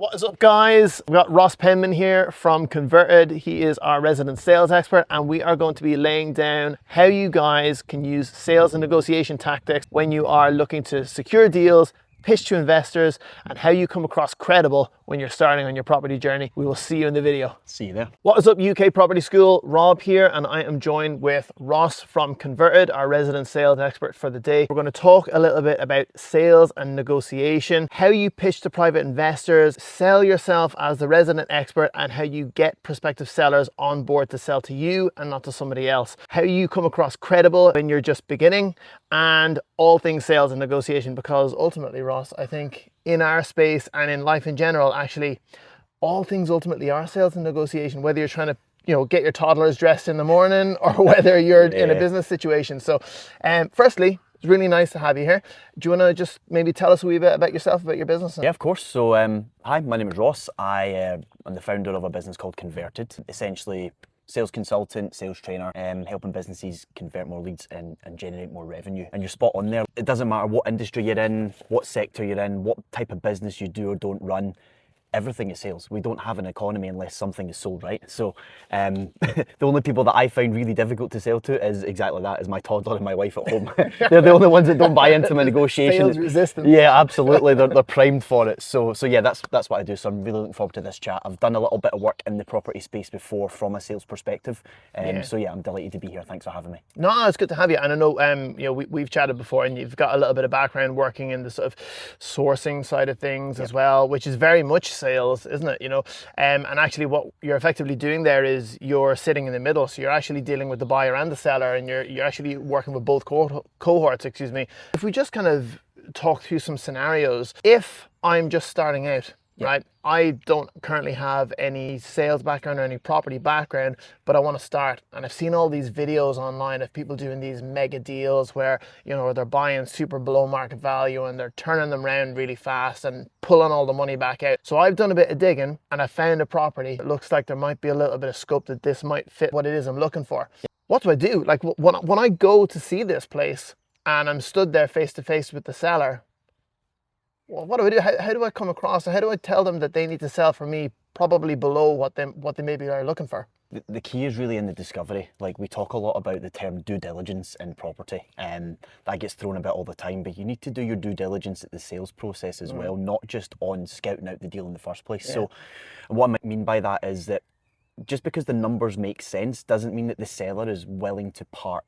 What is up, guys? We've got Ross Penman here from Converted. He is our resident sales expert, and we are going to be laying down how you guys can use sales and negotiation tactics when you are looking to secure deals, pitch to investors, and how you come across credible when you're starting on your property journey. We will see you in the video. See you there. What is up, UK Property School? Rob here, and I am joined with Ross from Converted, our resident sales expert for the day. We're going to talk a little bit about sales and negotiation, how you pitch to private investors, sell yourself as the resident expert, and how you get prospective sellers on board to sell to you and not to somebody else. How you come across credible when you're just beginning, and all things sales and negotiation, because ultimately, Ross, I think in our space and in life in general, actually, all things ultimately are sales and negotiation, whether you're trying to, get your toddlers dressed in the morning or whether you're in a business situation. So, firstly, it's really nice to have you here. Do you want to just maybe tell us a wee bit about yourself, about your business? Yeah, of course. So, hi, my name is Ross. I am the founder of a business called Converted, essentially sales consultant, sales trainer, helping businesses convert more leads and generate more revenue. And you're spot on there. It doesn't matter what industry you're in, what sector you're in, what type of business you do or don't run. Everything is sales. We don't have an economy unless something is sold, right? So the only people that I find really difficult to sell to is exactly that, is my toddler and my wife at home. They're the only ones that don't buy into my negotiation. Sales resistant. Yeah, absolutely. They're primed for it. So yeah, that's what I do. So I'm really looking forwad to this chat. I've done a little bit of work in the property space before from a sales perspective. So yeah, I'm delighted to be here. Thanks for having me. No, it's good to have you. And I know, we've chatted before, and you've got a little bit of background working in the sort of sourcing side of things as well, which is very much sales, isn't it? And actually what you're effectively doing there is you're sitting in the middle. So you're actually dealing with the buyer and the seller, and you're actually working with both cohorts, If we just kind of talk through some scenarios, if I'm just starting out, right? I don't currently have any sales background or any property background, but I want to start. And I've seen all these videos online of people doing these mega deals where, they're buying super below market value and they're turning them around really fast and pulling all the money back out. So I've done a bit of digging and I found a property. It looks like there might be a little bit of scope that this might fit what it is I'm looking for. What do I do? Like when I go to see this place and I'm stood there face to face with the seller, well, what do I do? How do I come across? How do I tell them that they need to sell for me probably below what they maybe are looking for? The key is really in the discovery. Like, we talk a lot about the term due diligence in property, and that gets thrown about all the time, but you need to do your due diligence at the sales process as well, not just on scouting out the deal in the first place. So what I mean by that is that just because the numbers make sense doesn't mean that the seller is willing to part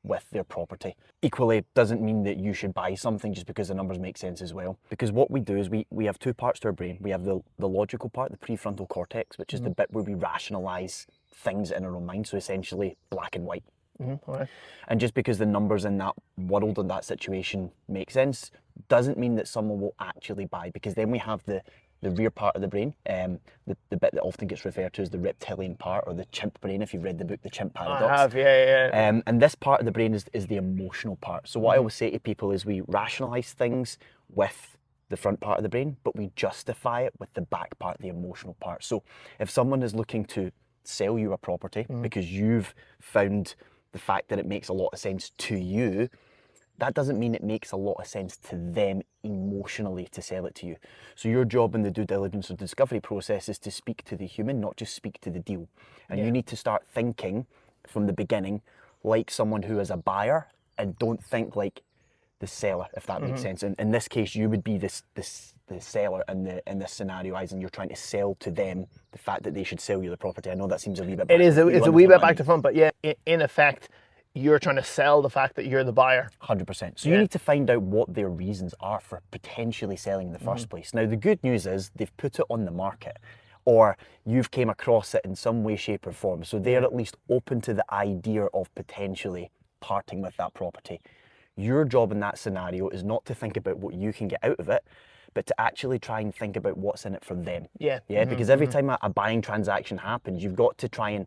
with their property. Equally, doesn't mean that you should buy something just because the numbers make sense as well. Because what we do is we have two parts to our brain. We have the logical part, the prefrontal cortex, which is the bit where we rationalize things in our own mind. So essentially black and white. All right. And just because the numbers in that world and that situation make sense doesn't mean that someone will actually buy, because then we have the rear part of the brain, the bit that often gets referred to as the reptilian part, or the chimp brain, if you've read the book The Chimp Paradox. I have, yeah. And this part of the brain is the emotional part. So what I always say to people is we rationalize things with the front part of the brain, but we justify it with the back part, the emotional part. So if someone is looking to sell you a property because you've found the fact that it makes a lot of sense to you, that doesn't mean it makes a lot of sense to them emotionally to sell it to you. So your job in the due diligence or discovery process is to speak to the human, not just speak to the deal. And you need to start thinking from the beginning like someone who is a buyer, and don't think like the seller, if that makes sense. And in this case, you would be the seller in this scenario, as in you're trying to sell to them the fact that they should sell you the property. I know that seems a wee bit back. It's a wee bit back to front, but yeah, in effect, you're trying to sell the fact that you're the buyer. 100%. So you need to find out what their reasons are for potentially selling in the first place. Now, the good news is they've put it on the market, or you've came across it in some way, shape or form. So they're at least open to the idea of potentially parting with that property. Your job in that scenario is not to think about what you can get out of it, but to actually try and think about what's in it for them. Yeah. Because every time a buying transaction happens, you've got to try and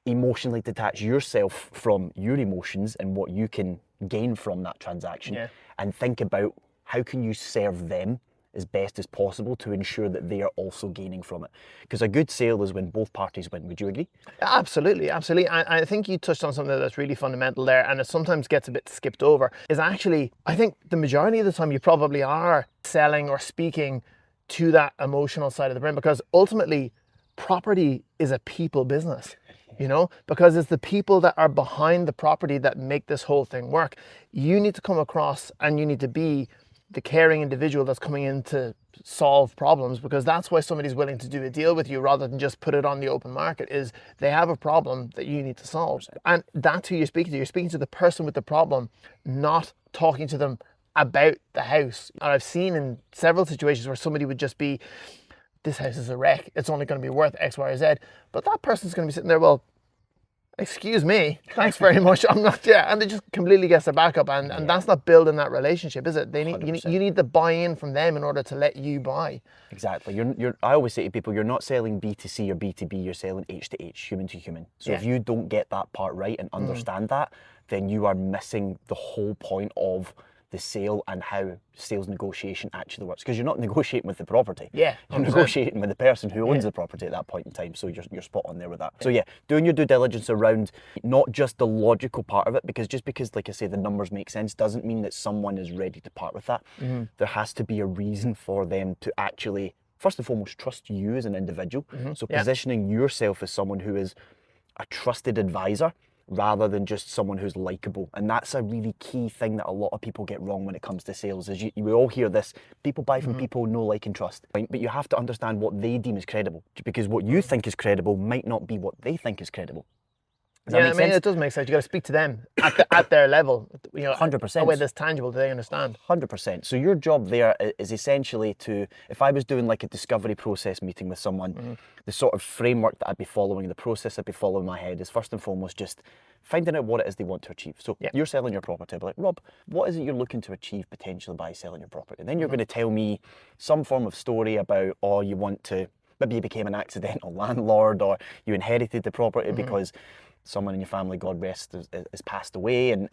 emotionally detach yourself from your emotions and what you can gain from that transaction, and think about how can you serve them as best as possible to ensure that they are also gaining from it. Because a good sale is when both parties win. Would you agree? Absolutely. I think you touched on something that's really fundamental there, and it sometimes gets a bit skipped over, is actually, I think the majority of the time you probably are selling or speaking to that emotional side of the brain, because ultimately property is a people business, you know, because it's the people that are behind the property that make this whole thing work. You need to come across and you need to be the caring individual that's coming in to solve problems, because that's why somebody's willing to do a deal with you rather than just put it on the open market. Is they have a problem that you need to solve, and that's who you're speaking to. You're speaking to the person with the problem, not talking to them about the house. And I've seen in several situations where somebody would just be, this house is a wreck, it's only going to be worth X, Y, or Z, but that person's going to be sitting there, well, excuse me, thanks very much, I'm not, and they just completely gets their back up, and that's not building that relationship, is it? They need, you need the buy-in from them in order to let you buy. Exactly. I always say to people, you're not selling B2C or B2B, you're selling H to H, human to human. So if you don't get that part right and understand that, then you are missing the whole point of the sale and how sales negotiation actually works, because you're not negotiating with the property. Yeah, you're negotiating with the person who owns the property at that point in time. So you're spot on there with that. So doing your due diligence around not just the logical part of it, because just because, like I say, the numbers make sense doesn't mean that someone is ready to part with that. There has to be a reason for them to actually, first and foremost, trust you as an individual. So positioning yourself as someone who is a trusted advisor rather than just someone who's likable. And that's a really key thing that a lot of people get wrong when it comes to sales, is we all hear this, people buy from people know, like, and trust. But you have to understand what they deem as credible, because what you think is credible might not be what they think is credible. Does that make sense? It does make sense. You got to speak to them at their level. 100%. A way that's tangible, they understand. 100%. So your job there is essentially to, if I was doing like a discovery process meeting with someone, the sort of framework that I'd be following, the process I'd be following in my head is first and foremost just finding out what it is they want to achieve. So you're selling your property. I'd be like, Rob, what is it you're looking to achieve potentially by selling your property? And then you're going to tell me some form of story about, you want to, maybe you became an accidental landlord, or you inherited the property because someone in your family, God rest, has passed away, and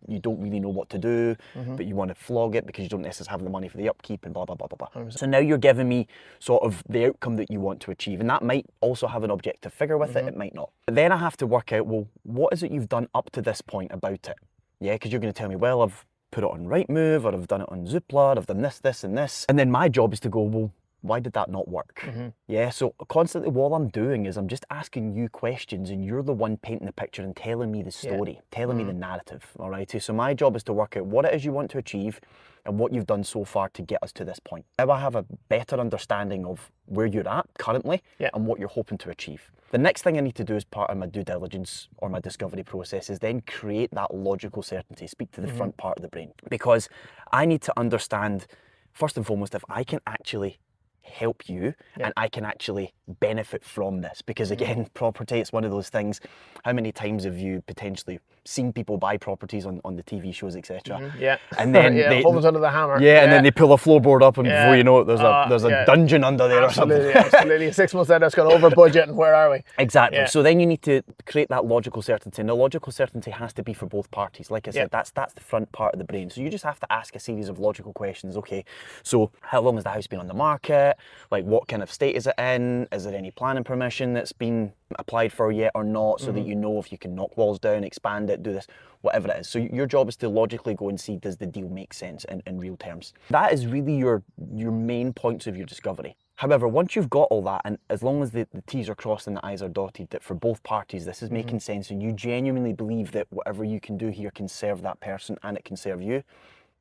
you don't really know what to do, but you want to flog it because you don't necessarily have the money for the upkeep and blah, blah, blah, blah, blah. So now you're giving me sort of the outcome that you want to achieve, and that might also have an objective figure with it, it might not. But then I have to work out, well, what is it you've done up to this point about it? Yeah, because you're going to tell me, well, I've put it on Rightmove, or I've done it on Zoopla, I've done this, this, and this. And then my job is to go, well, why did that not work? Yeah, so constantly what I'm doing is I'm just asking you questions, and you're the one painting the picture and telling me the story, telling me the narrative, all right? So my job is to work out what it is you want to achieve and what you've done so far to get us to this point. Now I have a better understanding of where you're at currently and what you're hoping to achieve. The next thing I need to do as part of my due diligence or my discovery process is then create that logical certainty, speak to the front part of the brain, because I need to understand, first and foremost, if I can actually help you and I can actually benefit from this. Because again, property, it's one of those things. How many times have you potentially seen people buy properties on the TV shows, etc.? And then they homes under the hammer. and then they pull a floorboard up, and before you know it, there's a dungeon under there or something. Absolutely. 6 months later, it's gone over budget, and where are we? Exactly. So then you need to create that logical certainty, and the logical certainty has to be for both parties. Like I said, that's the front part of the brain. So you just have to ask a series of logical questions. Okay, so how long has the house been on the market? Like, what kind of state is it in? Is there any planning permission that's been applied for yet or not, so that you know if you can knock walls down, expand it, do this, whatever it is. So your job is to logically go and see, does the deal make sense in real terms? That is really your main points of your discovery. However, once you've got all that, and as long as the T's are crossed and the I's are dotted, that for both parties this is making sense, and you genuinely believe that whatever you can do here can serve that person and it can serve you,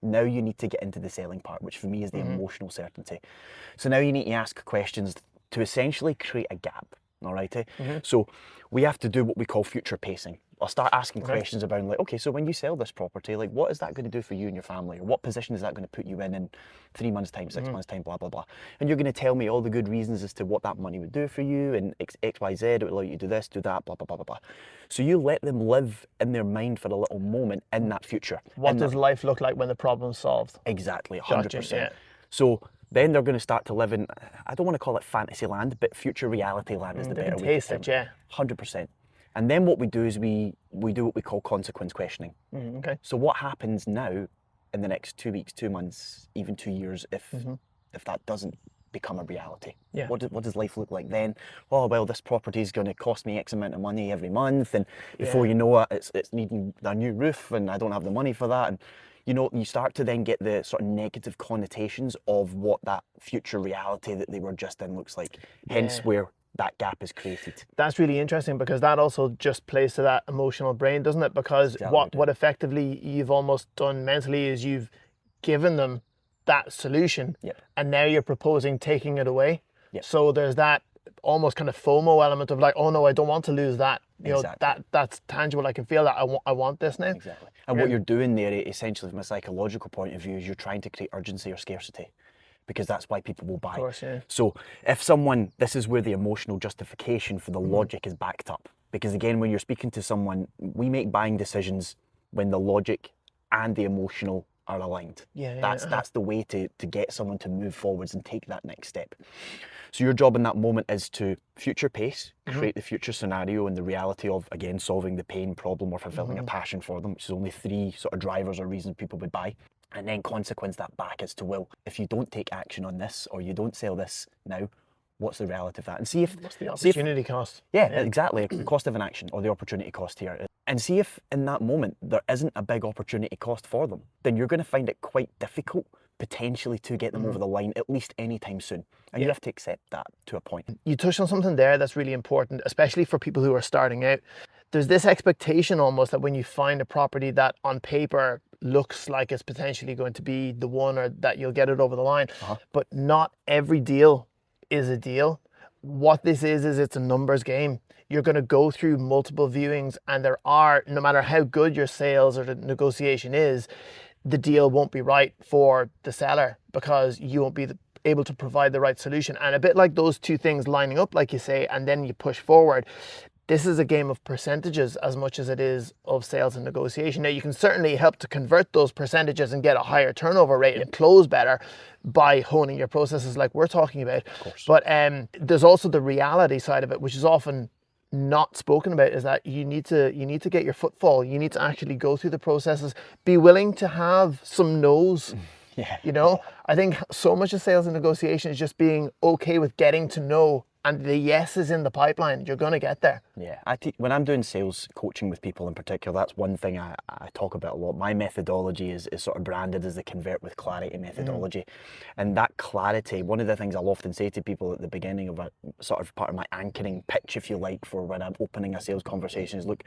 now you need to get into the selling part, which for me is the emotional certainty. So now you need to ask questions to essentially create a gap, all right? So we have to do what we call future pacing. I'll start asking questions about, like, okay, so when you sell this property, like, what is that going to do for you and your family? Or what position is that going to put you in 3 months' time, 6 months' time, blah, blah, blah. And you're going to tell me all the good reasons as to what that money would do for you, and X, Y, Z, it would allow you to do this, do that, blah, blah, blah, blah, blah. So you let them live in their mind for a little moment in that future. What does life look like when the problem's solved? Exactly, 100%. Gotcha, So then they're going to start to live in, I don't want to call it fantasy land, but future reality land is the better way to term it. 100%. And then what we do is we do what we call consequence questioning. So what happens now in the next 2 weeks, 2 months, even 2 years if that doesn't become a reality. Yeah. What does life look like then? Oh, well, this property is going to cost me X amount of money every month, and before you know it, it's needing a new roof, and I don't have the money for that. And you start to then get the sort of negative connotations of what that future reality that they were just in looks like. Hence where that gap is created. That's really interesting, because that also just plays to that emotional brain, doesn't it? Because what effectively you've almost done mentally is you've given them that solution, and now you're proposing taking it away. So there's that almost kind of FOMO element of like, oh no, I don't want to lose that. That's tangible. I can feel that. I want this now. Exactly. And what you're doing there, essentially, from a psychological point of view, is you're trying to create urgency or scarcity, because that's why people will buy. Of course, yeah. So this is where the emotional justification for the logic is backed up. Because again, when you're speaking to someone, we make buying decisions when the logic and the emotional are aligned. That's the way to get someone to move forwards and take that next step. So your job in that moment is to future pace, create the future scenario and the reality of, again, solving the pain, problem, or fulfilling a passion for them, which is only 3 sort of drivers or reasons people would buy. And then consequence that back as to, well, if you don't take action on this or you don't sell this now, what's the reality of that? And see if what's the opportunity cost? Yeah, exactly. The cost of inaction, or the opportunity cost here. And see if in that moment there isn't a big opportunity cost for them, then you're going to find it quite difficult potentially to get them over the line, at least anytime soon. And you have to accept that to a point. You touched on something there that's really important, especially for people who are starting out. There's this expectation almost that when you find a property that on paper looks like it's potentially going to be the one, or that you'll get it over the line, but not every deal is a deal. What this is it's a numbers game. You're going to go through multiple viewings, and there are, no matter how good your sales or the negotiation is, the deal won't be right for the seller, because you won't be able to provide the right solution. And a bit like those two things lining up, like you say, and then you push forward. This is a game of percentages as much as it is of sales and negotiation. Now, you can certainly help to convert those percentages and get a higher turnover rate and close better by honing your processes like we're talking about. Of course. But there's also the reality side of it, which is often not spoken about, is that you need to get your footfall. You need to actually go through the processes, be willing to have some no's. I think so much of sales and negotiation is just being okay with getting to know, and the yes is in the pipeline. You're going to get there. Yeah, when I'm doing sales coaching with people in particular, that's one thing I talk about a lot. My methodology is sort of branded as the convert with clarity methodology. And that clarity, one of the things I'll often say to people at the beginning of a sort of part of my anchoring pitch, if you like, for when I'm opening a sales conversation is, look,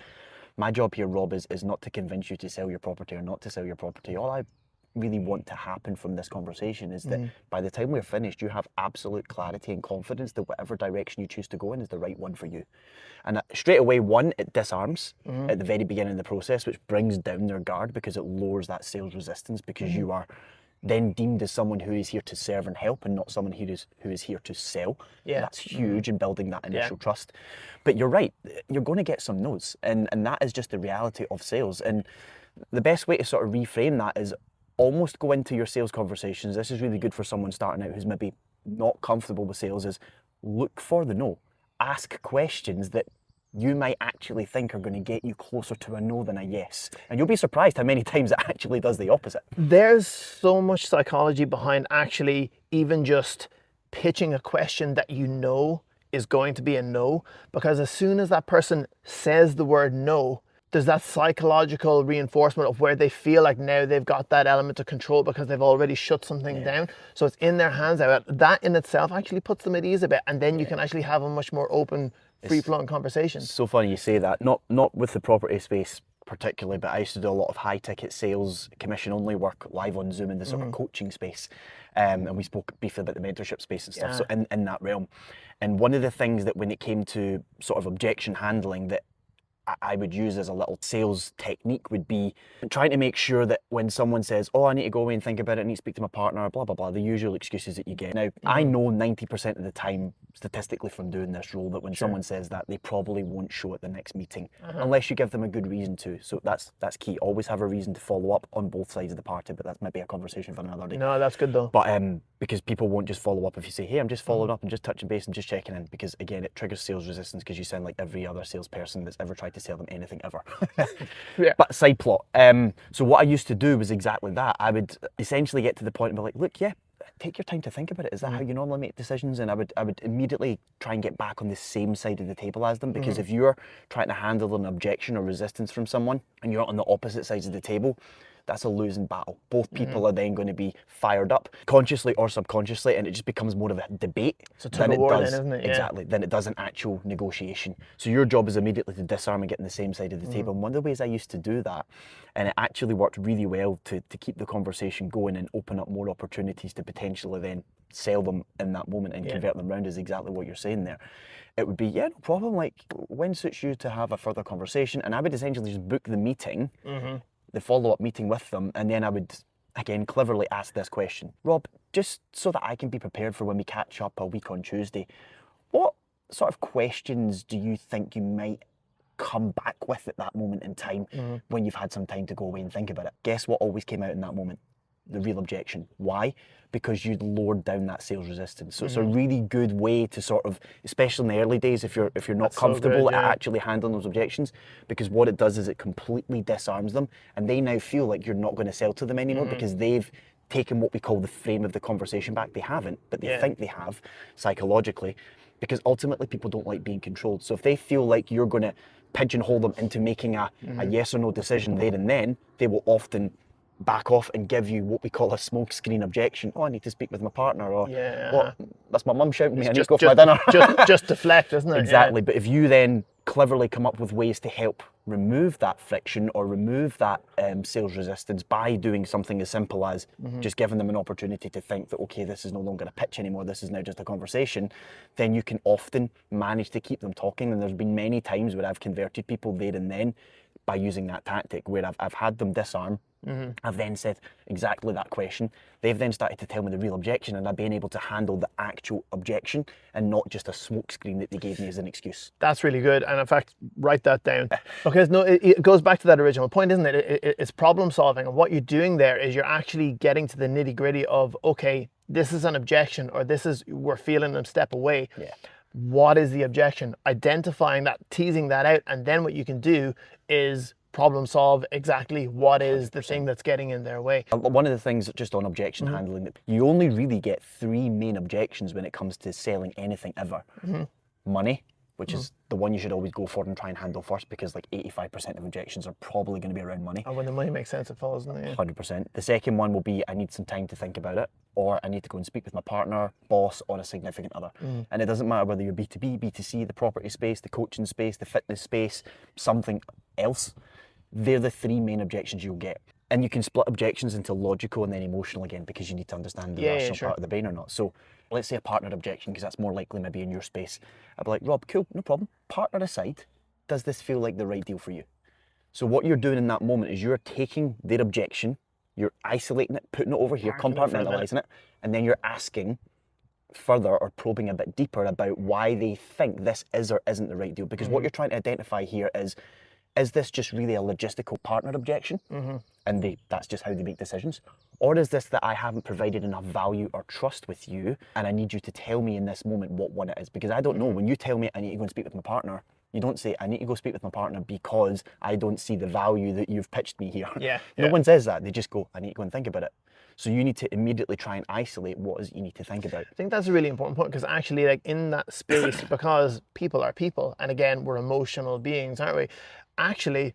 my job here, Rob, is not to convince you to sell your property or not to sell your property. All I really want to happen from this conversation is that by the time we're finished, you have absolute clarity and confidence that whatever direction you choose to go in is the right one for you. And straight away, one, it disarms at the very beginning of the process, which brings down their guard, because it lowers that sales resistance, because you are then deemed as someone who is here to serve and help, and not someone who is here to sell. That's huge in building that initial trust. But you're right, you're going to get some no's, and that is just the reality of sales. And the best way to sort of reframe that is almost go into your sales conversations. This is really good for someone starting out who's maybe not comfortable with sales, is look for the no. Ask questions that you might actually think are going to get you closer to a no than a yes. And you'll be surprised how many times it actually does the opposite. There's so much psychology behind actually even just pitching a question that you know is going to be a no, because as soon as that person says the word no, there's that psychological reinforcement of where they feel like now they've got that element of control because they've already shut something down. So it's in their hands out. That in itself actually puts them at ease a bit, and then you can actually have a much more open, free-flowing conversation. It's so funny you say that. Not with the property space particularly, but I used to do a lot of high-ticket sales, commission-only work live on Zoom in the sort of coaching space. And we spoke briefly about the mentorship space and stuff, so in that realm. And one of the things that when it came to sort of objection handling that I would use as a little sales technique would be trying to make sure that when someone says, oh, I need to go away and think about it, I need to speak to my partner, blah, blah, blah, the usual excuses that you get. Now, I know 90% of the time, statistically from doing this role, that when someone says that, they probably won't show at the next meeting, unless you give them a good reason to. So that's key. Always have a reason to follow up on both sides of the party, but that's maybe a conversation for another day. No, that's good though. But because people won't just follow up if you say, hey, I'm just following up and just touching base and just checking in, because again, it triggers sales resistance, because you sound like every other salesperson that's ever tried to sell them anything ever. But side plot. So what I used to do was exactly that. I would essentially get to the point and be like, look, take your time to think about it. Is that how you normally make decisions? And I would immediately try and get back on the same side of the table as them, because if you're trying to handle an objection or resistance from someone and you're on the opposite sides of the table, that's a losing battle. Both people are then going to be fired up, consciously or subconsciously, and it just becomes more of a debate tug of war then, isn't it? Yeah. Exactly, than it does an actual negotiation. So your job is immediately to disarm and get on the same side of the table. And one of the ways I used to do that, and it actually worked really well to keep the conversation going and open up more opportunities to potentially then sell them in that moment and convert them around, is exactly what you're saying there. It would be, yeah, no problem, like, when suits you to have a further conversation? And I would essentially just book the meeting, the follow-up meeting with them, and then I would, again, cleverly ask this question. Rob, just so that I can be prepared for when we catch up a week on Tuesday, what sort of questions do you think you might come back with at that moment in time when you've had some time to go away and think about it? Guess what always came out in that moment? The real objection. Why? Because you'd lowered down that sales resistance. So it's a really good way to sort of, especially in the early days, if you're not comfortable at actually handling those objections, because what it does is it completely disarms them, and they now feel like you're not going to sell to them anymore because they've taken what we call the frame of the conversation back. They haven't, but they think they have psychologically, because ultimately people don't like being controlled. So if they feel like you're going to pigeonhole them into making a yes or no decision there and then, they will often back off and give you what we call a smoke screen objection. Oh, I need to speak with my partner, or well, that's my mum shouting at me, I need to go for my dinner. just deflect, isn't it? Exactly. But if you then cleverly come up with ways to help remove that friction or remove that sales resistance by doing something as simple as just giving them an opportunity to think that, okay, this is no longer a pitch anymore, this is now just a conversation, then you can often manage to keep them talking. And there's been many times where I've converted people there and then by using that tactic, where I've had them disarm. I've then said exactly that question. They've then started to tell me the real objection, and I've been able to handle the actual objection and not just a smoke screen that they gave me as an excuse. That's really good. And in fact, write that down, because no, it goes back to that original point, isn't it? It's problem solving. And what you're doing there is you're actually getting to the nitty gritty of, okay, this is an objection, or this is, we're feeling them step away. What is the objection? Identifying that, teasing that out, and then what you can do is problem solve exactly what is the thing that's getting in their way. One of the things just on objection handling, you only really get three main objections when it comes to selling anything ever. Money, which is the one you should always go for and try and handle first, because like 85% of objections are probably going to be around money. And when the money makes sense, it follows, doesn't it? 100%. The second one will be, I need some time to think about it, or I need to go and speak with my partner, boss, or a significant other. And it doesn't matter whether you're B2B, B2C, the property space, the coaching space, the fitness space, something else. They're the three main objections you'll get. And you can split objections into logical and then emotional again, because you need to understand the rational part of the brain or not. So let's say a partner objection, because that's more likely maybe in your space. I'd be like, Rob, cool, no problem. Partner aside, does this feel like the right deal for you? So what you're doing in that moment is you're taking their objection, you're isolating it, putting it over here, compartmentalizing it, and then you're asking further or probing a bit deeper about why they think this is or isn't the right deal. Because what you're trying to identify here is this just really a logistical partner objection? And that's just how they make decisions? Or is this that I haven't provided enough value or trust with you, and I need you to tell me in this moment what one it is? Because I don't know. When you tell me I need to go and speak with my partner, you don't say, I need to go speak with my partner because I don't see the value that you've pitched me here. No one says that. They just go, I need to go and think about it. So you need to immediately try and isolate what is it you need to think about. I think that's a really important point, because actually, like, in that space, because people are people, and again, we're emotional beings, aren't we? Actually,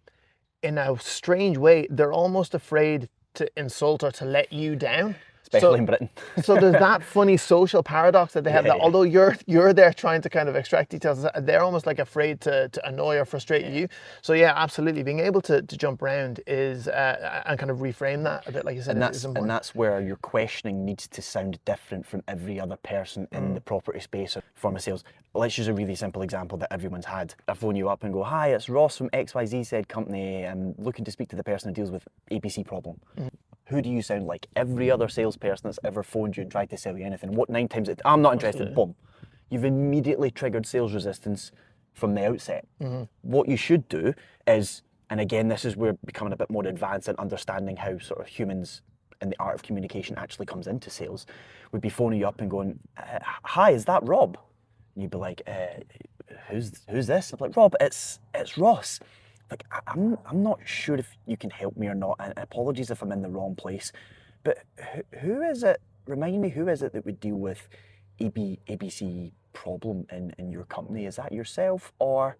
in a strange way, they're almost afraid to insult or to let you down. Especially in Britain. So there's that funny social paradox that they have, that although you're there trying to kind of extract details, they're almost like afraid to annoy or frustrate you. So yeah, absolutely, being able to jump around is and kind of reframe that a bit, like you said, is important. And that's where your questioning needs to sound different from every other person in the property space or form of sales. Let's use a really simple example that everyone's had. I phone you up and go, hi, it's Ross from XYZ said company. I'm looking to speak to the person who deals with ABC problem. Who do you sound like? Every other salesperson that's ever phoned you and tried to sell you anything. What 9 times I'm not interested, boom. You've immediately triggered sales resistance from the outset. What you should do is, and again, this is where becoming a bit more advanced and understanding how sort of humans and the art of communication actually comes into sales, would be phoning you up and going, hi, is that Rob? And you'd be like, who's this? I'm like, Rob, it's Ross. Like, I'm not sure if you can help me or not, and apologies if I'm in the wrong place, but who is it remind me, who is it that would deal with ABC problem in your company? Is that yourself? Or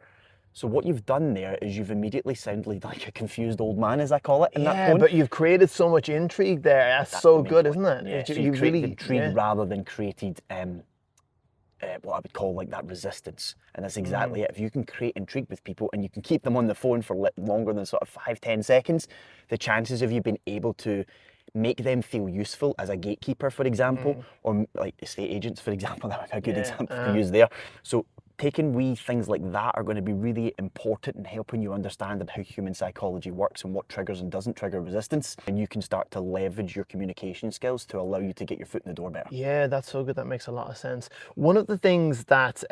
so what you've done there is you've immediately sounded like a confused old man, as I call it, in that tone. but you've created so much intrigue there. That's That's so the main good, point. isn't it? Yeah, so You've created really intrigue rather than created what I would call like that resistance. And that's exactly it. If you can create intrigue with people and you can keep them on the phone for longer than sort of 5-10 seconds, the chances of you being able to make them feel useful as a gatekeeper, for example, or like estate agents, for example, that would be a good example to use there. So taking wee things like that are going to be really important in helping you understand how human psychology works and what triggers and doesn't trigger resistance. And you can start to leverage your communication skills to allow you to get your foot in the door better. Yeah, that's so good. That makes a lot of sense. One of the things that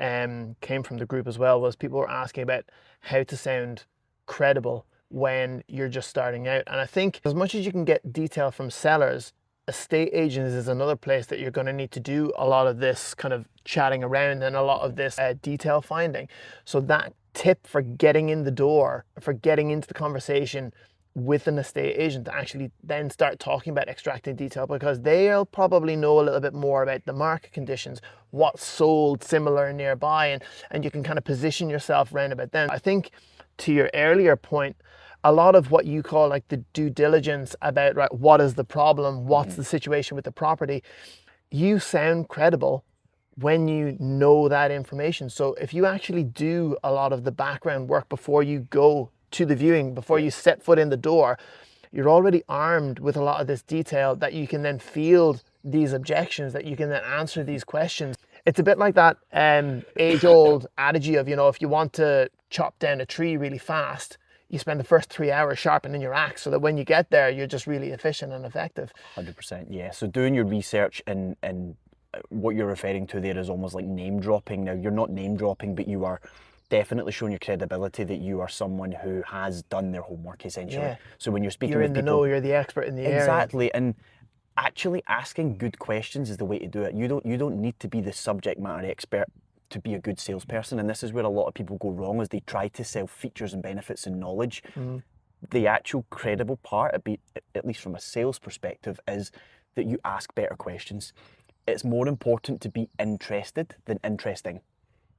came from the group as well was people were asking about how to sound credible when you're just starting out. And I think as much as you can get detail from sellers, estate agents is another place that you're going to need to do a lot of this kind of chatting around and a lot of this detail finding. So that tip for getting in the door, for getting into the conversation with an estate agent to actually then start talking about extracting detail, because they'll probably know a little bit more about the market conditions, what's sold similar nearby, and you can kind of position yourself around about them. I think to your earlier point, a lot of what you call like the due diligence about, right, what is the problem, what's the situation with the property, you sound credible when you know that information. So if you actually do a lot of the background work before you go to the viewing, before you set foot in the door, you're already armed with a lot of this detail that you can then field these objections, that you can then answer these questions. It's a bit like that age-old adage of, if you want to chop down a tree really fast, you spend the first 3 hours sharpening your axe so that when you get there, you're just really efficient and effective. 100%, yeah. So doing your research and what you're referring to there is almost like name dropping. Now, you're not name dropping, but you are definitely showing your credibility that you are someone who has done their homework, essentially. Yeah. So when you're speaking You're with in the people, know, you're the expert in the area. exactly, and actually asking good questions is the way to do it. You don't need to be the subject matter expert to be a good salesperson, and this is where a lot of people go wrong, is they try to sell features and benefits and knowledge. The actual credible part, at least from a sales perspective, is that you ask better questions. It's more important to be interested than interesting,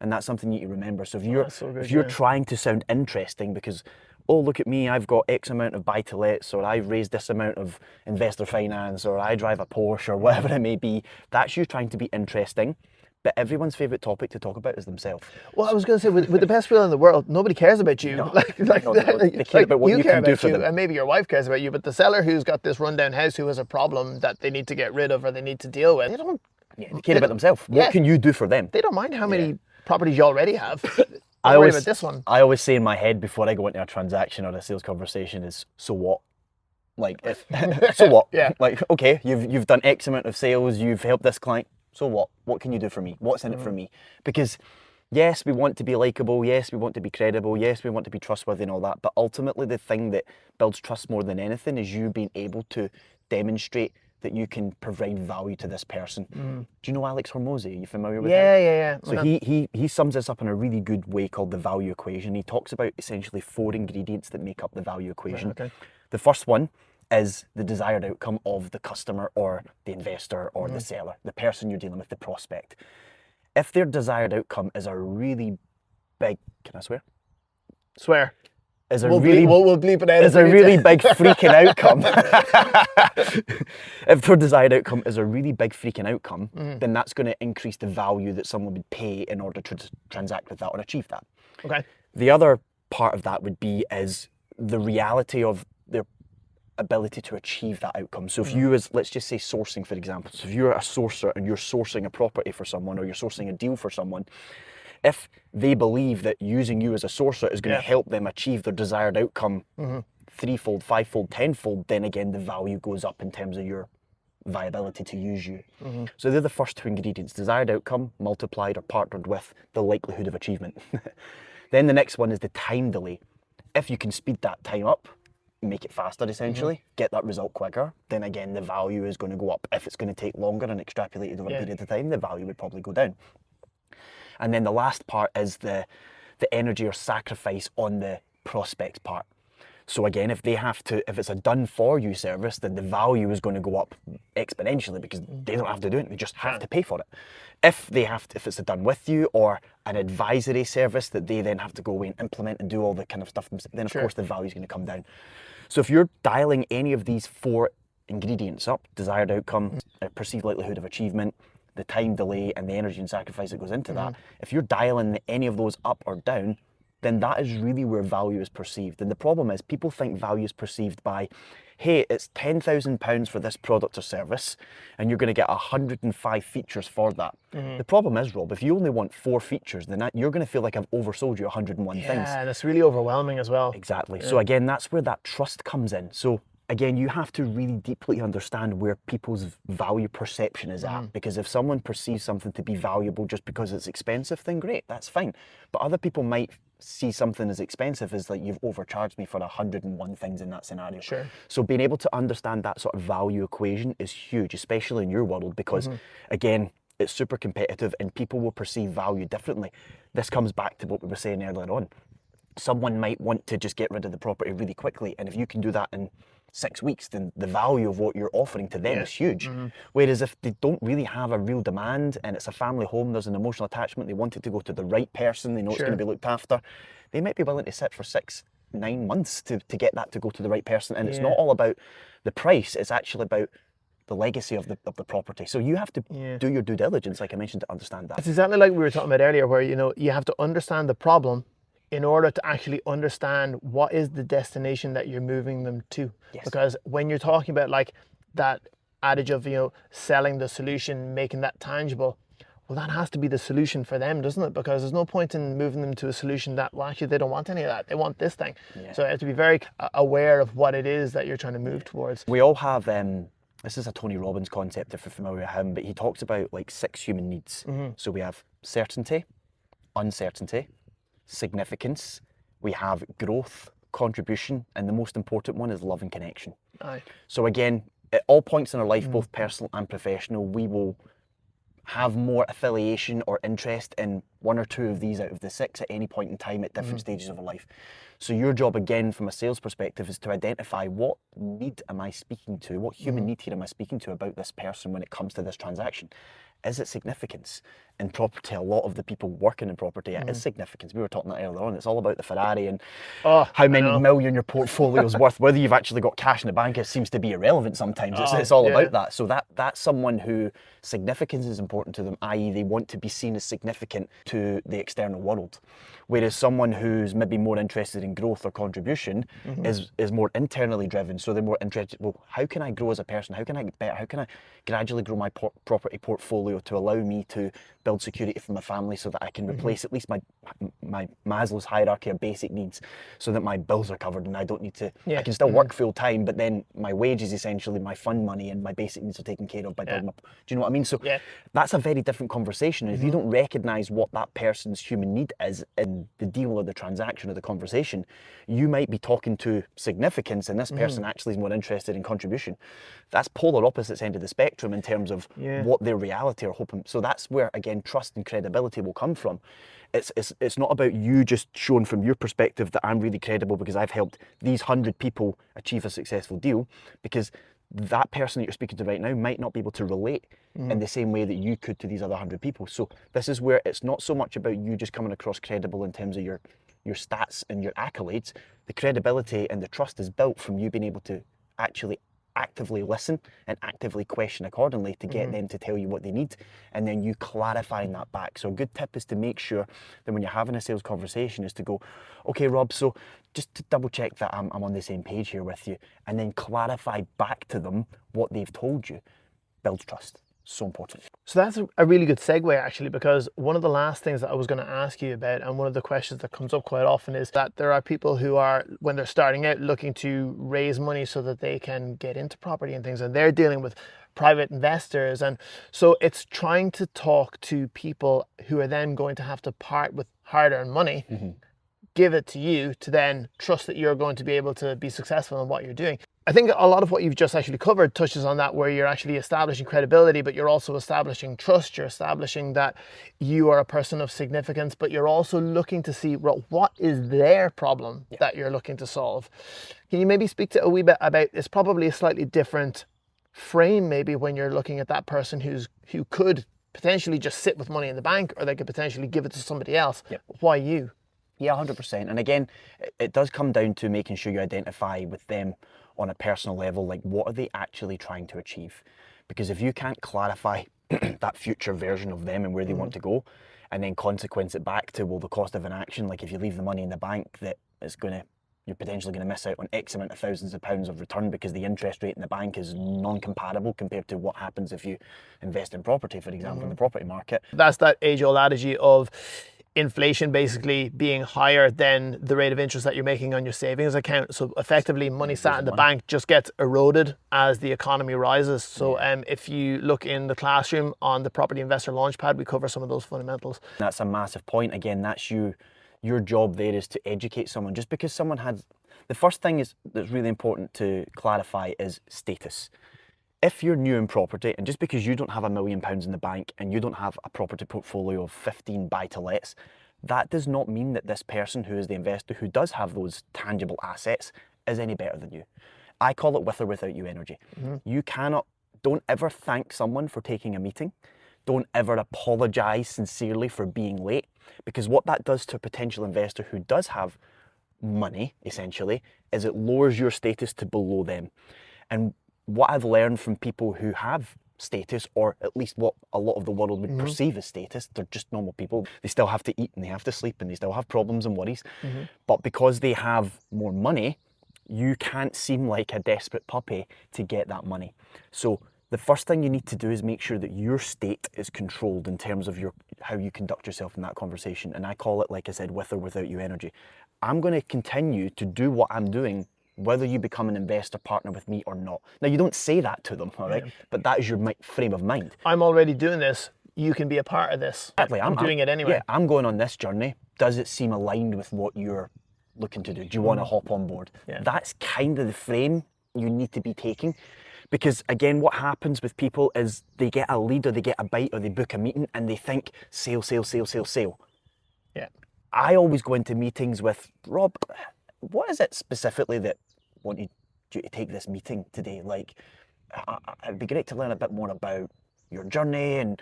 and that's something you need to remember. So if you're trying to sound interesting because, oh, look at me, I've got X amount of buy-to-lets, or I've raised this amount of investor finance, or I drive a Porsche, or whatever it may be, that's you trying to be interesting. But everyone's favourite topic to talk about is themselves. Well, I was going to say, with the best will in the world, nobody cares about you. No, they care about what you care can do about for you, them. and maybe your wife cares about you. But the seller who's got this rundown house, who has a problem that they need to get rid of or they need to deal with, they care about themselves. What can you do for them? They don't mind how many properties you already have. I worry about this one. I always say in my head before I go into a transaction or a sales conversation is, so what? Like, so what? Yeah. Like, okay, you've done X amount of sales, you've helped this client. So what? What can you do for me? What's in it for me? Because yes, we want to be likable. Yes, we want to be credible. Yes, we want to be trustworthy and all that. But ultimately, the thing that builds trust more than anything is you being able to demonstrate that you can provide value to this person. Do you know Alex Hormozy? Are you familiar with him? Yeah. So he sums this up in a really good way called the value equation. He talks about essentially 4 ingredients that make up the value equation. Right, okay. The first one is the desired outcome of the customer or the investor or the seller, the person you're dealing with, the prospect. If their desired outcome is a really big, can I swear? Swear. We'll bleep it out. Is a really big freaking outcome. If their desired outcome is a really big freaking outcome, then that's going to increase the value that someone would pay in order to transact with that or achieve that. Okay. The other part of that would be is the reality of their ability to achieve that outcome. So if you, let's just say sourcing, for example, so if you're a sourcer and you're sourcing a property for someone or you're sourcing a deal for someone, if they believe that using you as a sourcer is going to help them achieve their desired outcome 3-fold, 5-fold, 10-fold, then again, the value goes up in terms of your viability to use you. So they're the first 2 ingredients: desired outcome multiplied or partnered with the likelihood of achievement. Then the next one is the time delay. If you can speed that time up, make it faster essentially, get that result quicker, then again the value is going to go up. If it's going to take longer and extrapolated over a period of time, the value would probably go down. And then the last part is the energy or sacrifice on the prospects part. So again, if it's a done for you service, then the value is going to go up exponentially because they don't have to do it, they just have to pay for it. If it's a done with you or an advisory service that they then have to go away and implement and do all the kind of stuff, then of course the value is going to come down. So if you're dialing any of these 4 ingredients up, desired outcome, perceived likelihood of achievement, the time delay and the energy and sacrifice that goes into that, if you're dialing any of those up or down, then that is really where value is perceived. And the problem is people think value is perceived by, hey, it's £10,000 for this product or service, and you're going to get 105 features for that. The problem is, Rob, if you only want 4 features, then you're going to feel like I've oversold you 101 things. Yeah, and it's really overwhelming as well. Exactly. So again, that's where that trust comes in. So again, you have to really deeply understand where people's value perception is at, because if someone perceives something to be valuable just because it's expensive, then great, that's fine. But other people might see something as expensive as like, you've overcharged me for 101 things in that scenario. Sure. So being able to understand that sort of value equation is huge, especially in your world, because again, it's super competitive and people will perceive value differently. This comes back to what we were saying earlier on. Someone might want to just get rid of the property really quickly, and if you can do that in 6 weeks, then the value of what you're offering to them is huge. Whereas if they don't really have a real demand and it's a family home, there's an emotional attachment, they want it to go to the right person, they know it's going to be looked after, they might be willing to sit for 6-9 months to get that to go to the right person. And it's not all about the price, it's actually about the legacy of the property. So you have to do your due diligence, like I mentioned, to understand that. It's exactly like we were talking about earlier, where you have to understand the problem in order to actually understand what is the destination that you're moving them to. Yes. Because when you're talking about like that adage of, selling the solution, making that tangible, well, that has to be the solution for them, doesn't it? Because there's no point in moving them to a solution that, well, actually, they don't want any of that. They want this thing. So you have to be very aware of what it is that you're trying to move towards. We all have, this is a Tony Robbins concept if you're familiar with him, but he talks about like 6 human needs. So we have certainty, uncertainty, significance, we have growth, contribution, and the most important one is love and connection. So again, at all points in our life, both personal and professional, we will have more affiliation or interest in 1 or 2 of these out of the 6 at any point in time at different stages of our life. So your job, again, from a sales perspective, is to identify what need am I speaking to, what human need here am I speaking to about this person when it comes to this transaction. Is it significance? In property, a lot of the people working in property, it is significance. We were talking that earlier on. It's all about the Ferrari and how many million your portfolio is worth. Whether you've actually got cash in the bank, it seems to be irrelevant sometimes. It's all about that. So that's someone who significance is important to them, i.e. they want to be seen as significant to the external world. Whereas someone who's maybe more interested in growth or contribution is more internally driven. So they're more interested, well, how can I grow as a person? How can I get better? How can I gradually grow my property portfolio to allow me to build security for my family so that I can replace at least my Maslow's hierarchy of basic needs so that my bills are covered and I don't need to, I can still work full time, but then my wage is essentially my fund money and my basic needs are taken care of by building up. Do you know what I mean? So that's a very different conversation. And if you don't recognize what that person's human need is in the deal or the transaction or the conversation, you might be talking to significance and this person actually is more interested in contribution. That's polar opposites end of the spectrum in terms of what their reality are hoping. So that's where, again, trust and credibility will come from. It's not about you just showing from your perspective that I'm really credible because I've helped these 100 people achieve a successful deal, because that person that you're speaking to right now might not be able to relate in the same way that you could to these other 100 people. So this is where it's not so much about you just coming across credible in terms of your stats and your accolades. The credibility and the trust is built from you being able to actually actively listen and actively question accordingly to get them to tell you what they need, and then you clarifying that back. So a good tip is to make sure that when you're having a sales conversation is to go, okay, Rob, so just to double check that I'm on the same page here with you, and then clarify back to them what they've told you. Builds trust. So important. So that's a really good segue, actually, because one of the last things that I was going to ask you about, and one of the questions that comes up quite often, is that there are people who are, when they're starting out, looking to raise money so that they can get into property and things, and they're dealing with private investors. And so it's trying to talk to people who are then going to have to part with hard-earned money, give it to you to then trust that you're going to be able to be successful in what you're doing. I think a lot of what you've just actually covered touches on that, where you're actually establishing credibility, but you're also establishing trust. You're establishing that you are a person of significance, but you're also looking to see, well, what is their problem that you're looking to solve. Can you maybe speak to a wee bit about, it's probably a slightly different frame maybe when you're looking at that person who could potentially just sit with money in the bank, or they could potentially give it to somebody else. Why you? Yeah, 100%. And again, it does come down to making sure you identify with them on a personal level, like what are they actually trying to achieve? Because if you can't clarify that future version of them and where they want to go, and then consequence it back to, well, the cost of an action, like if you leave the money in the bank, you're potentially going to miss out on X amount of thousands of pounds of return because the interest rate in the bank is non-comparable compared to what happens if you invest in property, for example, in the property market. That's that age-old adage of inflation basically being higher than the rate of interest that you're making on your savings account. So effectively, money sat in the bank just gets eroded as the economy rises. So if you look in the classroom on the Property Investor Launchpad, we cover some of those fundamentals. That's a massive point. Again, that's you. Your job there is to educate someone. Just because someone had, the first thing that's really important to clarify is status. If you're new in property, and just because you don't have £1 million in the bank and you don't have a property portfolio of 15 buy-to-lets, that does not mean that this person who is the investor, who does have those tangible assets, is any better than you. I call it with or without you energy. You don't ever thank someone for taking a meeting. Don't ever apologise sincerely for being late, because what that does to a potential investor who does have money, essentially, is it lowers your status to below them. And what I've learned from people who have status, or at least what a lot of the world would perceive as status, they're just normal people. They still have to eat and they have to sleep and they still have problems and worries. But because they have more money, you can't seem like a desperate puppy to get that money. So the first thing you need to do is make sure that your state is controlled in terms of how you conduct yourself in that conversation. And I call it, like I said, with or without you energy. I'm going to continue to do what I'm doing whether you become an investor partner with me or not. Now, you don't say that to them, all right? But that is your frame of mind. I'm already doing this. You can be a part of this. Exactly. I'm doing it anyway. Yeah, I'm going on this journey. Does it seem aligned with what you're looking to do? Do you want to hop on board? That's kind of the frame you need to be taking. Because again, what happens with people is they get a lead or they get a bite or they book a meeting and they think sale, sale, sale, sale, sale. Yeah. I always go into meetings with, Rob, what is it specifically that wanted you to take this meeting today? Like, it'd be great to learn a bit more about your journey and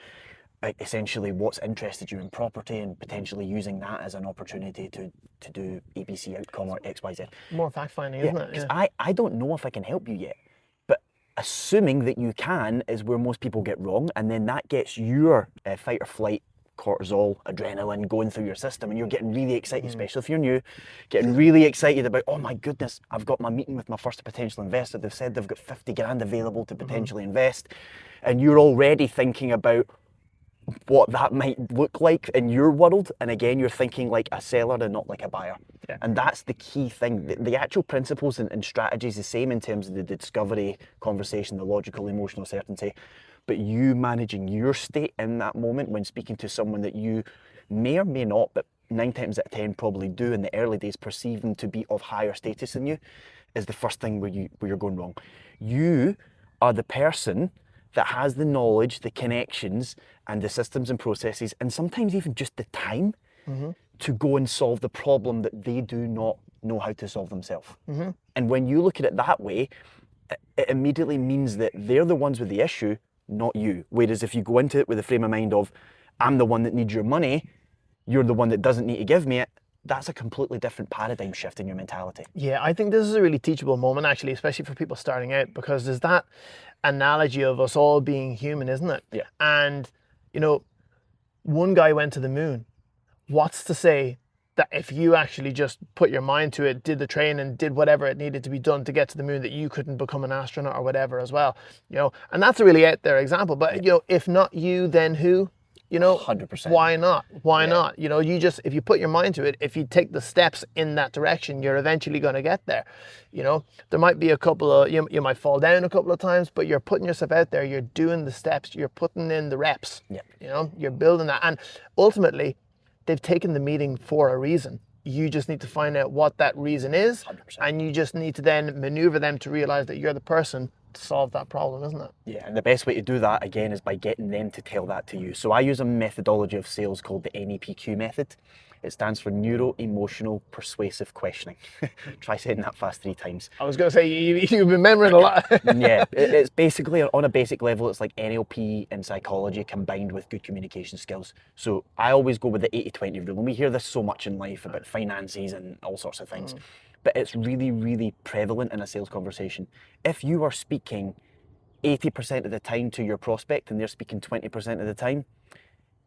essentially what's interested you in property and potentially using that as an opportunity to do ABC outcome or XYZ. More fact-finding, isn't it? Because I don't know if I can help you yet. But assuming that you can is where most people get wrong, and then that gets your fight or flight, cortisol, adrenaline going through your system, and you're getting really excited, especially if you're new, getting really excited about, oh my goodness, I've got my meeting with my first potential investor. They've said they've got 50 grand available to potentially invest. And you're already thinking about what that might look like in your world. And again, you're thinking like a seller and not like a buyer. And that's the key thing. The actual principles and strategies the same in terms of the discovery conversation, the logical, emotional certainty. But you managing your state in that moment when speaking to someone that you may or may not, but 9 times out of 10 probably do in the early days, perceive them to be of higher status than you, is the first thing where you're going wrong. You are the person that has the knowledge, the connections, and the systems and processes, and sometimes even just the time to go and solve the problem that they do not know how to solve themselves. And when you look at it that way, it immediately means that they're the ones with the issue, not you. Whereas if you go into it with a frame of mind of, I'm the one that needs your money, you're the one that doesn't need to give me it, that's a completely different paradigm shift in your mentality. Yeah, I think this is a really teachable moment, actually, especially for people starting out, because there's that analogy of us all being human, isn't it? Yeah. And, you know, one guy went to the moon. What's to say that if you actually just put your mind to it, did the training, did whatever it needed to be done to get to the moon, that you couldn't become an astronaut or whatever as well? You know, and that's a really out there example. But, you know, if not you, then who? You know, 100%. Why not? Why not? You know, if you put your mind to it, if you take the steps in that direction, you're eventually going to get there. You know, there might be a couple of, you might fall down a couple of times, but you're putting yourself out there, you're doing the steps, you're putting in the reps. You know, you're building that. And ultimately, they've taken the meeting for a reason. You just need to find out what that reason is, 100%. and you just need to then maneuver them to realize that you're the person to solve that problem, isn't it? Yeah, and the best way to do that, again, is by getting them to tell that to you. So I use a methodology of sales called the NEPQ method. It stands for Neuro-Emotional Persuasive Questioning. Try saying that fast 3 times. I was going to say, you've been remembering a lot. Yeah, it's basically, on a basic level, it's like NLP and psychology combined with good communication skills. So I always go with the 80-20 rule, and we hear this so much in life about finances and all sorts of things. But it's really, really prevalent in a sales conversation. If you are speaking 80% of the time to your prospect and they're speaking 20% of the time,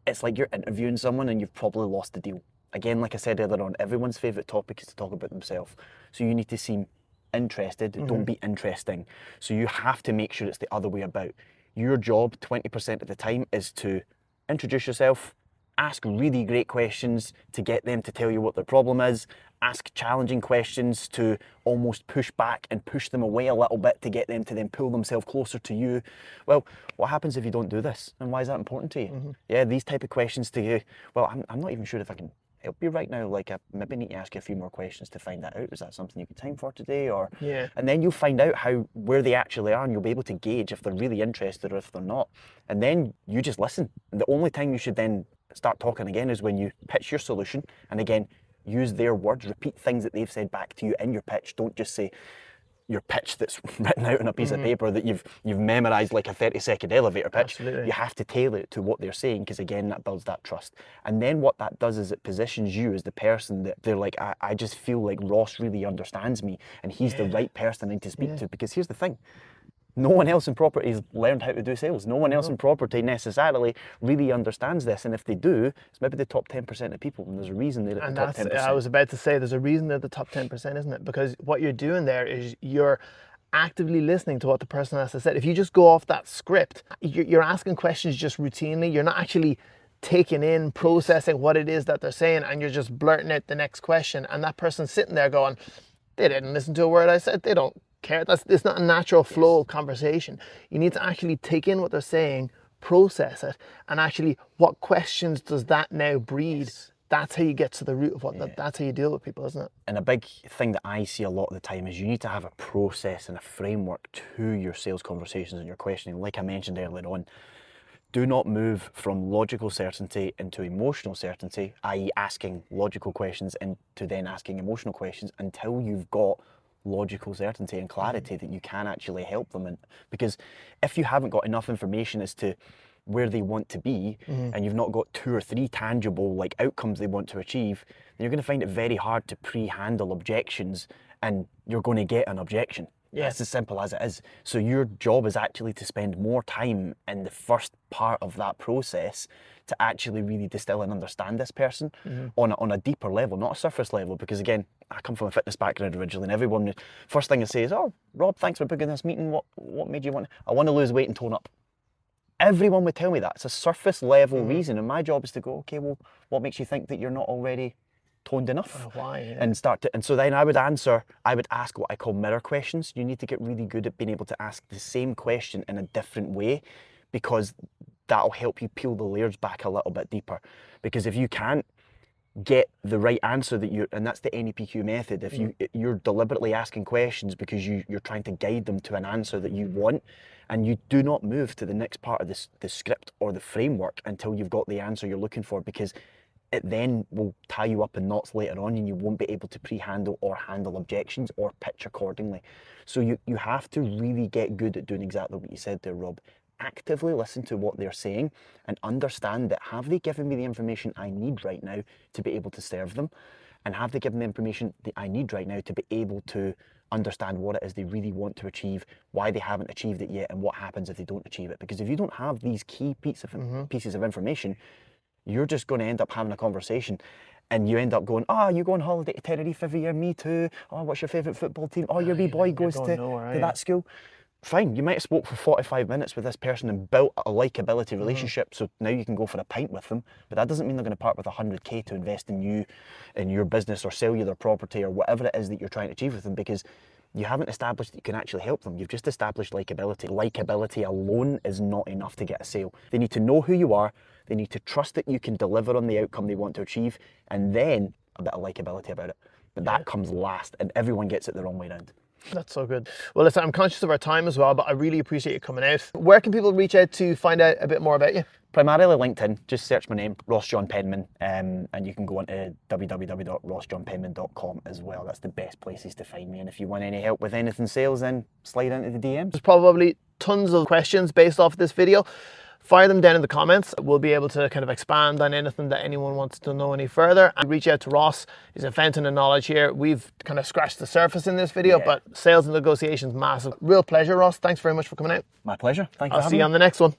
it's like you're interviewing someone and you've probably lost the deal. Again, like I said earlier on, everyone's favourite topic is to talk about themselves. So you need to seem interested, don't be interesting. So you have to make sure it's the other way about. Your job 20% of the time is to introduce yourself, ask really great questions to get them to tell you what their problem is, ask challenging questions to almost push back and push them away a little bit to get them to then pull themselves closer to you. Well, what happens if you don't do this? And why is that important to you? Yeah, these type of questions to you. Well, I'm not even sure if I can help you right now. Like, I maybe need to ask you a few more questions to find that out. Is that something you can time for today? Or Yeah. And then you'll find out where they actually are, and you'll be able to gauge if they're really interested or if they're not. And then you just listen. And the only time you should then start talking again is when you pitch your solution. And again, use their words, repeat things that they've said back to you in your pitch. Don't just say your pitch that's written out on a piece of paper that you've memorized like a 30-second elevator pitch. Absolutely. You have to tailor it to what they're saying, because again, that builds that trust. And then what that does is it positions you as the person that they're like, I just feel like Ross really understands me and he's the right person I need to speak to. Because here's the thing, no one else in property has learned how to do sales. No one else in property necessarily really understands this. And if they do, it's maybe the top 10% of people. And there's a reason they're at the top 10%. I was about to say, there's a reason they're the top 10%, isn't it? Because what you're doing there is you're actively listening to what the person has to say. If you just go off that script, you're asking questions just routinely. You're not actually taking in, processing what it is that they're saying, and you're just blurting out the next question. And that person's sitting there going, they didn't listen to a word I said. They don't care. It's not a natural flow of conversation. You need to actually take in what they're saying, process it, and actually, what questions does that now breed? That's how you get to the root of what that's how you deal with people, isn't it? And a big thing that I see a lot of the time is you need to have a process and a framework to your sales conversations and your questioning. Like I mentioned earlier on, do not move from logical certainty into emotional certainty, i.e. asking logical questions into then asking emotional questions, until you've got logical certainty and clarity that you can actually help them. And because if you haven't got enough information as to where they want to be, and you've not got 2 or 3 tangible like outcomes they want to achieve, then you're going to find it very hard to pre-handle objections, and you're going to get an objection. It's as simple as it is. So your job is actually to spend more time in the first part of that process to actually really distill and understand this person on a deeper level, not a surface level. Because again, I come from a fitness background originally, and everyone, first thing they say is, "Oh, Rob, thanks for booking this meeting. What made you want? I want to lose weight and tone up." Everyone would tell me that. It's a surface level reason, and my job is to go, okay, well, what makes you think that you're not already toned enough? Why? And so then I would ask what I call mirror questions. You need to get really good at being able to ask the same question in a different way, because that'll help you peel the layers back a little bit deeper. Because if you can't get the right answer and that's the NEPQ method, if you're deliberately asking questions because you're trying to guide them to an answer that you want, and you do not move to the next part of the script or the framework until you've got the answer you're looking for, because it then will tie you up in knots later on, and you won't be able to pre-handle or handle objections or pitch accordingly. So you have to really get good at doing exactly what you said there, Rob. Actively listen to what they're saying and understand that, have they given me the information I need right now to be able to serve them? And have they given the information that I need right now to be able to understand what it is they really want to achieve, why they haven't achieved it yet, and what happens if they don't achieve it? Because if you don't have these key pieces of information, you're just going to end up having a conversation, and you end up going, you go on holiday to Tenerife every year, me too. Oh, what's your favourite football team? Oh, your wee boy goes to that school. Fine, you might have spoke for 45 minutes with this person and built a likability relationship, so now you can go for a pint with them, but that doesn't mean they're going to part with 100k to invest in you, in your business, or sell you their property, or whatever it is that you're trying to achieve with them, because you haven't established that you can actually help them. You've just established likability. Likability alone is not enough to get a sale. They need to know who you are, they need to trust that you can deliver on the outcome they want to achieve, and then a bit of likability about it. But that comes last, and everyone gets it the wrong way around. That's so good. Well, listen, I'm conscious of our time as well, but I really appreciate you coming out. Where can people reach out to find out a bit more about you? Primarily LinkedIn, just search my name, Ross John Penman, and you can go on to www.rossjohnpenman.com as well. That's the best places to find me. And if you want any help with anything sales, then slide into the DMs. There's probably tons of questions based off this video. Fire them down in the comments. We'll be able to kind of expand on anything that anyone wants to know any further, and reach out to Ross. He's a fountain of knowledge here. We've kind of scratched the surface in this video, but sales and negotiations, massive. Real pleasure, Ross. Thanks very much for coming out. My pleasure. Thank you. I'll see you on the next one.